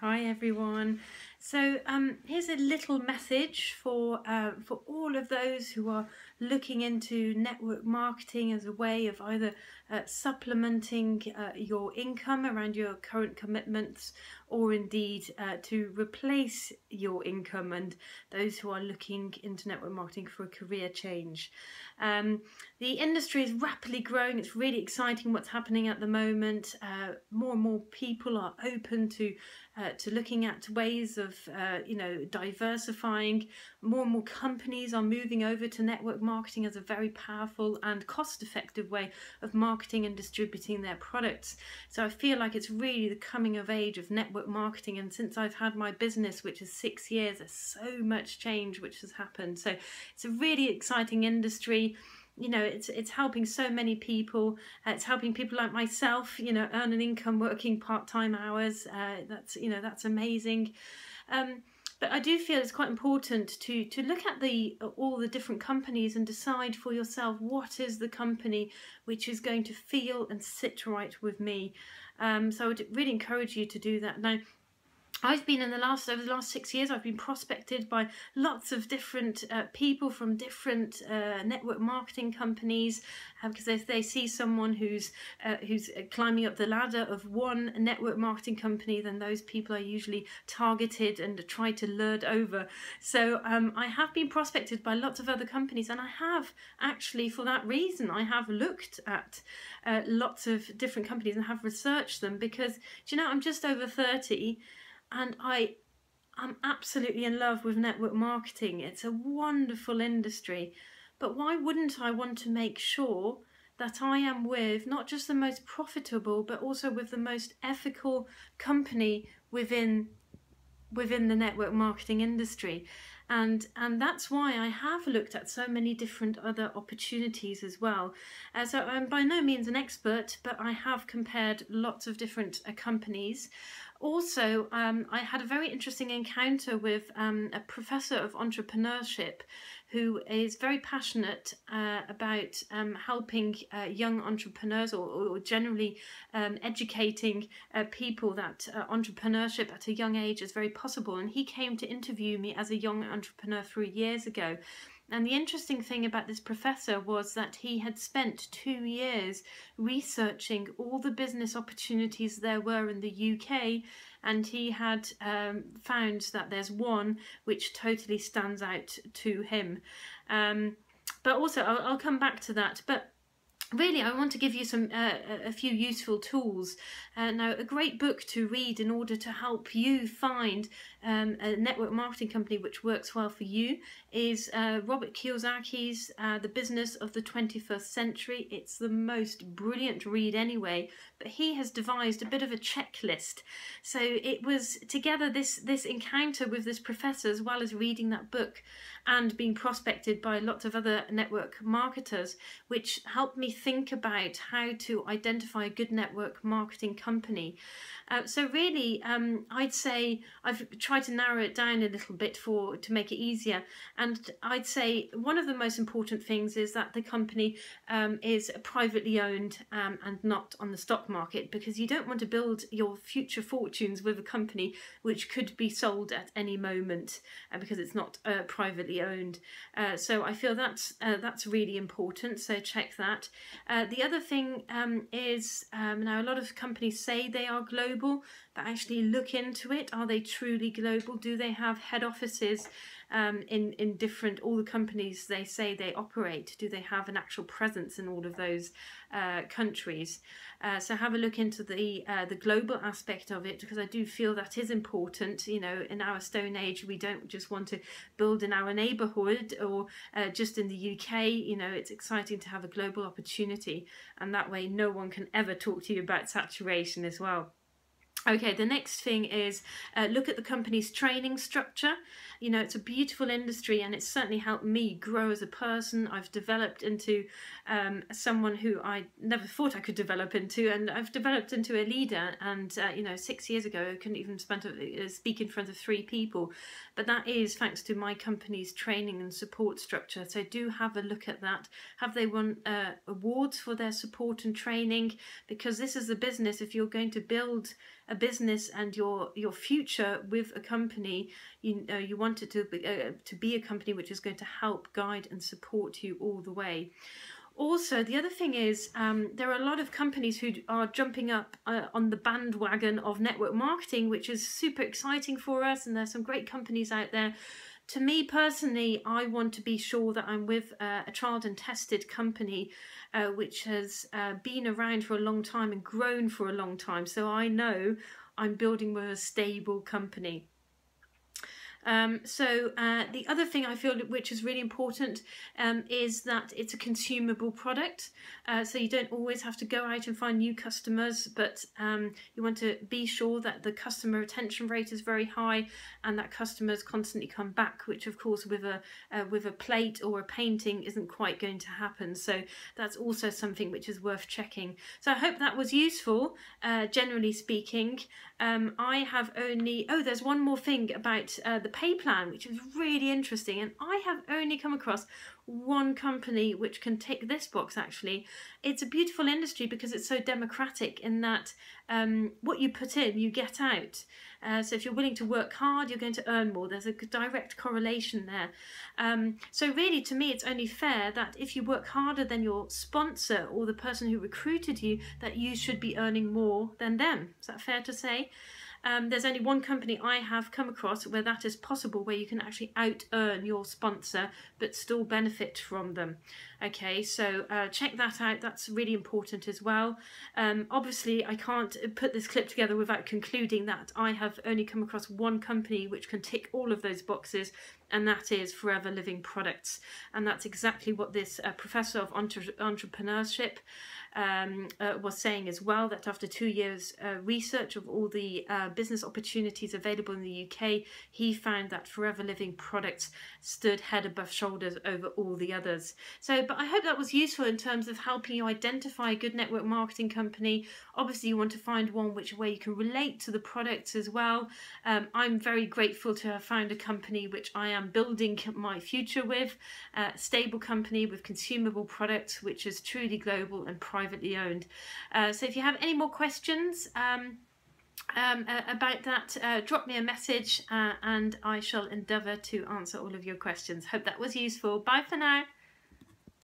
Hi everyone. So here's a little message for all of those who are looking into network marketing as a way of either supplementing your income around your current commitments, or indeed to replace your income, and those who are looking into network marketing for a career change. The industry is rapidly growing. It's really exciting what's happening at the moment. More and more people are open to looking at ways of diversifying. More and more companies are moving over to network marketing as a very powerful and cost-effective way of marketing and distributing their products. So I feel like it's really the coming of age of network marketing, and since I've had my business, which is 6 years, there's so much change which has happened. So it's a really exciting industry. You know, it's helping so many people. It's helping people like myself, you know, earn an income working part-time hours. That's amazing. But I do feel it's quite important to look at all the different companies and decide for yourself what is the company which is going to feel and sit right with me. So I would really encourage you to do that. Now, I've been over the last 6 years, I've been prospected by lots of different people from different network marketing companies, because if they see someone who's climbing up the ladder of one network marketing company, then those people are usually targeted and try to lure over. So I have been prospected by lots of other companies, and I have actually, for that reason, I have looked at lots of different companies and have researched them, because, do you know, I'm just over 30. And I'm absolutely in love with network marketing. It's a wonderful industry. But why wouldn't I want to make sure that I am with not just the most profitable, but also with the most ethical company within the network marketing industry? And that's why I have looked at so many different other opportunities as well. So I'm by no means an expert, but I have compared lots of different companies. Also, I had a very interesting encounter with a professor of entrepreneurship who is very passionate about helping young entrepreneurs, or generally educating people that entrepreneurship at a young age is very possible. And he came to interview me as a young entrepreneur 3 years ago. And the interesting thing about this professor was that he had spent 2 years researching all the business opportunities there were in the UK, and he had found that there's one which totally stands out to him. But also, I'll come back to that. But really, I want to give you a few useful tools. Now, a great book to read in order to help you find a network marketing company which works well for you is Robert Kiyosaki's The Business of the 21st Century. It's the most brilliant read anyway, but he has devised a bit of a checklist. So it was together this encounter with this professor, as well as reading that book and being prospected by lots of other network marketers, which helped me think about how to identify a good network marketing company. So really, I'd say I've tried to narrow it down a little bit to make it easier. And I'd say one of the most important things is that the company is privately owned and not on the stock market, because you don't want to build your future fortunes with a company which could be sold at any moment because it's not privately owned. So I feel that's really important, so check that. The other thing is, now a lot of companies say they are global, but actually look into it. Are they truly global? Do they have head offices in different, all the companies they say they operate? Do they have an actual presence in all of those countries? So have a look into the global aspect of it, because I do feel that is important. You know, in our stone age, we don't just want to build in our neighbourhood or just in the UK. You know, it's exciting to have a global opportunity, and that way no one can ever talk to you about saturation as well. Okay, the next thing is look at the company's training structure. You know, it's a beautiful industry, and it's certainly helped me grow as a person. I've developed into someone who I never thought I could develop into, and I've developed into a leader. And you know, 6 years ago, I couldn't even speak in front of 3 people, but that is thanks to my company's training and support structure. So do have a look at that. Have they won awards for their support and training? Because this is the business. If you're going to build a business and your future with a company, you want it to be a company which is going to help guide and support you all the way. Also, the other thing is there are a lot of companies who are jumping up on the bandwagon of network marketing, which is super exciting for us, and there's some great companies out there. To me personally, I want to be sure that I'm with a tried and tested company which has been around for a long time and grown for a long time, so I know I'm building with a stable company. The other thing I feel which is really important is that it's a consumable product, so you don't always have to go out and find new customers, but you want to be sure that the customer retention rate is very high and that customers constantly come back, which of course with a plate or a painting isn't quite going to happen. So that's also something which is worth checking. So I hope that was useful. Generally speaking, I have only, there's one more thing about the pay plan, which is really interesting, and I have only come across one company which can tick this box. Actually, it's a beautiful industry because it's so democratic in that what you put in, you get out. So if you're willing to work hard, you're going to earn more. There's a direct correlation there. So really, to me, it's only fair that if you work harder than your sponsor or the person who recruited you, that you should be earning more than them. Is that fair to say? There's only one company I have come across where that is possible, where you can actually out-earn your sponsor but still benefit from them. Okay, so check that out. That's really important as well. Obviously, I can't put this clip together without concluding that I have only come across one company which can tick all of those boxes, and that is Forever Living Products. And that's exactly what this professor of entrepreneurship was saying as well, that after 2 years research of all the business opportunities available in the UK, he found that Forever Living Products stood head above shoulders over all the others. So, but I hope that was useful in terms of helping you identify a good network marketing company. Obviously, you want to find one where you can relate to the products as well. I'm very grateful to have found a company which I am building my future with, a stable company with consumable products, which is truly global and privately owned. So if you have any more questions about that, drop me a message and I shall endeavour to answer all of your questions. Hope that was useful. Bye for now.